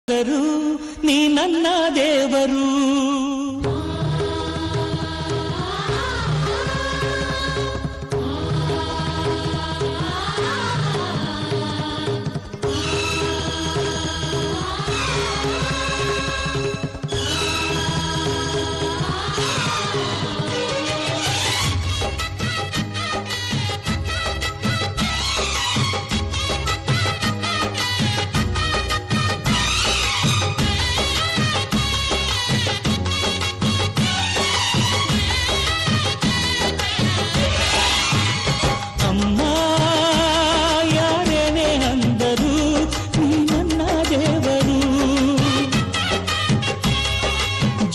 ನೀ ನನ್ನ ದೇವರು.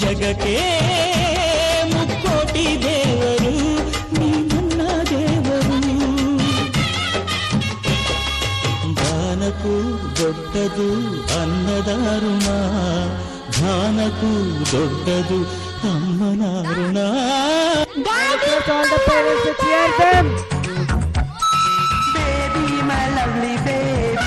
ಜಗಕ್ಕೆ ಮುಕ್ಕೋಟಿ ದೇವರು ನೀ ನನ್ನ ದೇವರು. ದಾನಕ್ಕೂ ದೊಡ್ಡದು ಅನ್ನದಾರುಣ, ದಾನಕ್ಕೂ ದೊಡ್ಡದು ಅಮ್ಮನ ಋಣ. Baby, my lovely baby.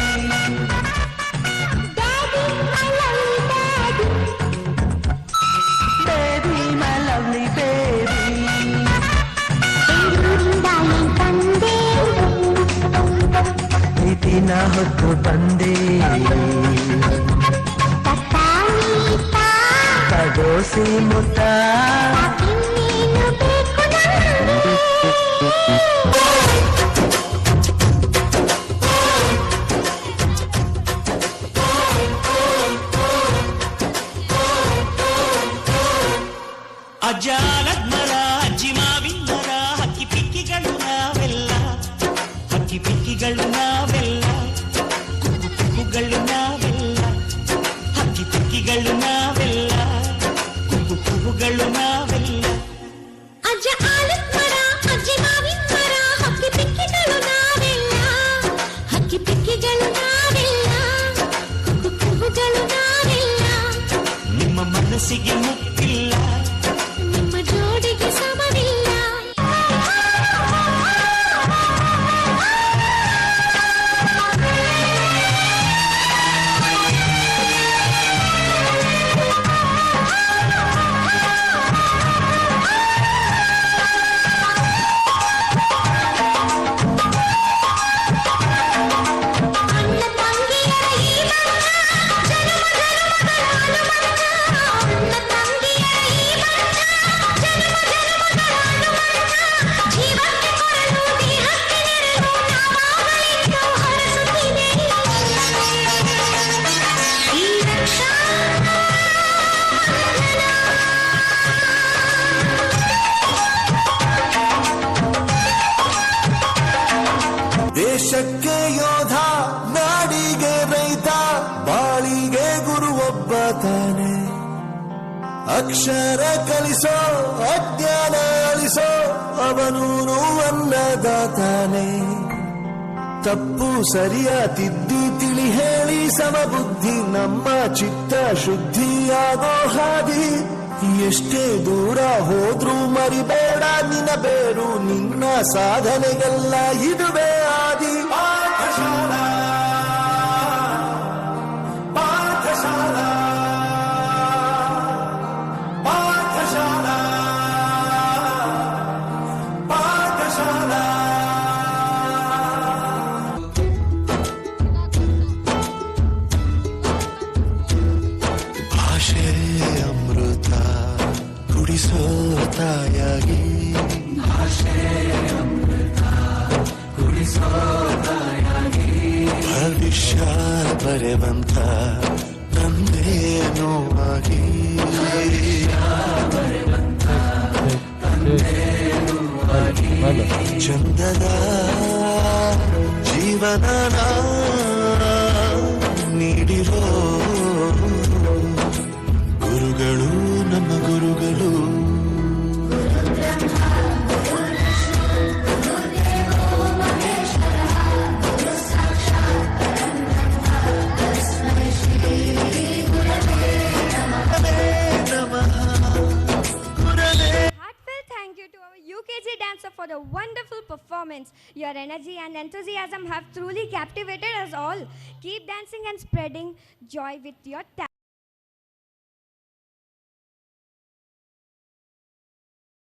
ಪ್ರೀತಿನ ಹೊತ್ತು ಬಂದೆ ಕಡೋಸಿ ಮುತ್ತ ಅಜ್ಜಾಲದ ಮರ ಅಜ್ಜಿ ಮಾವಿನ ಮರ ಹಕ್ಕಿ ಪಿಕ್ಕಿಗಳು ನಾವೆಲ್ಲ, ಹಕ್ಕಿ ಪಿಕ್ಕಿಗಳು ನಾವೆಲ್ಲ, ಕುಕ್ಕುಗಳು ನಾವೆಲ್ಲ, ಹಕ್ಕಿ ಪಿಕ್ಕಿಗಳು ನಾವೆಲ್ಲ, ಕುಕ್ಕುಗಳು ನಾವೆಲ್ಲ. ಅಜ್ಜ ಆಲದ ಮರ ಅಜ್ಜಿ ಮಾವಿನ ಮರ ಹಕ್ಕಿ ಪಿಕ್ಕಿಗಳು ನಾವೆಲ್ಲ, ಹಕ್ಕಿ ಪಿಕ್ಕಿಗಳು ನಾವೆಲ್ಲ, ಕುಕ್ಕುಗಳು ನಾವೆಲ್ಲ. ನಿಮ್ಮ ಮನಸ್ಸಿಗೆ ಮುಟ್ಟಿಲ್ಲ, ನಿಮ್ಮ ಜೋಡಿಗೆ ಸಮವಿಲ್ಲ. ದೇಶಕ್ಕೆ ಯೋಧ, ನಾಡಿಗೆ ರೈತ, ಬಾಳಿಗೆ ಗುರು ಒಬ್ಬ ತಾನೆ. ಅಕ್ಷರ ಕಲಿಸೋ ಅಜ್ಞಾನ ಅಳಿಸೋ ಅವನೂನು ಅನ್ನದಾತಾನೆ. ತಪ್ಪು ಸರಿಯ ತಿದ್ದಿ ತಿಳಿ ಹೇಳಿ ಸಮಬುದ್ಧಿ ನಮ್ಮ ಚಿತ್ತ ಶುದ್ಧಿಯಾಗೋ ಹಾದಿ. ಎಷ್ಟೇ ದೂರ ಹೋದ್ರೂ ಮರಿಬೇಡ ನಿನ್ನ ಬೇರು, ನಿನ್ನ ಸಾಧನೆಗೆಲ್ಲ ಇದುವೇ ಆದಿ. ಪಾಠಶಾಲಾ ಪಾಠಶಾಲಾ ಪಾಠಶಾಲಾ ಪಾಠಶಾಲಾ. ಭಾಷೆ ಅಮೃತ ಕುಡಿಸೋ ತಾಯಾಗಿ, ಭಾಷೆ ಅಮೃತ ಕುಡಿಸೋ ತಾಯಾಗಿ. ಭವಿಷ್ಯ ಬರೆವಂತ ತಂದೇನೋ ಆಗಿ, ಚಂದದ ಜೀವನ ನೀಡಿರೋ ಗುರುಗಳು ನಮ್ಮ ಗುರುಗಳು. Heartfelt thank you to our UKG dancer for the wonderful performance. Your energy and enthusiasm have truly captivated us all. Keep dancing and spreading joy with your talent.